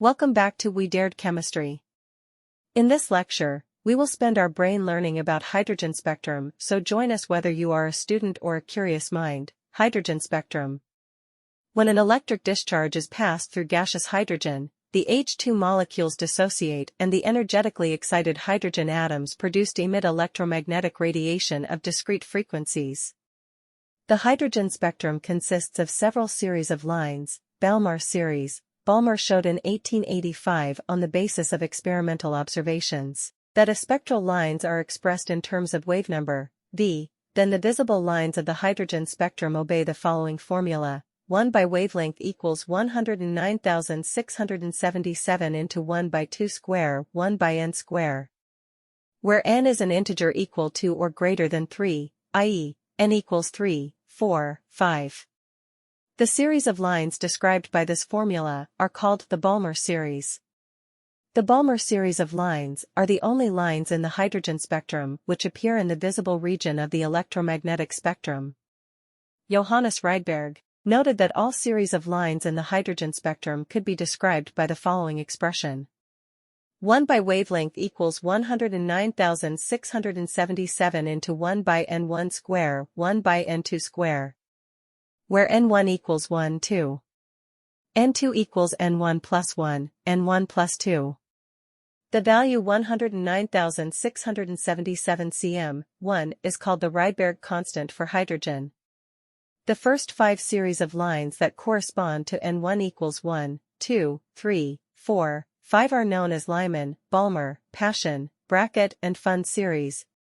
Welcome back to We Dared Chemistry. In this lecture, we will spend our brain learning about hydrogen spectrum, so join us whether you are a student or a curious mind. Hydrogen spectrum. When an electric discharge is passed through gaseous hydrogen, the H2 molecules dissociate and the energetically excited hydrogen atoms produced emit electromagnetic radiation of discrete frequencies. The hydrogen spectrum consists of several series of lines. BALMER series. BALMER showed in 1885 on the basis of experimental observations that if spectral lines are expressed in terms of wave number, V, then the visible lines of the hydrogen spectrum obey the following formula. 1 by wavelength equals 109,677 into 1 by 2 square 1 by n square, where n is an integer equal to or greater than 3, i.e., n equals 3, 4, 5. The series of lines described by this formula are called the BALMER series. The BALMER series of lines are the only lines in the hydrogen spectrum which appear in the visible region of the electromagnetic spectrum. Johannes Rydberg noted that all series of lines in the hydrogen spectrum could be described by the following expression. 1 by wavelength equals 109,677 into 1 by n1 square 1 by n2 square, where n1 equals 1, 2. n2 equals n1 plus 1, n1 plus 2. The value 109,677 cm, 1, is called the Rydberg constant for hydrogen. The first 5 series of lines that correspond to n1 equals 1, 2, 3, 4, 5 are known as Lyman, BALMER, Paschen, Brackett and Fund series.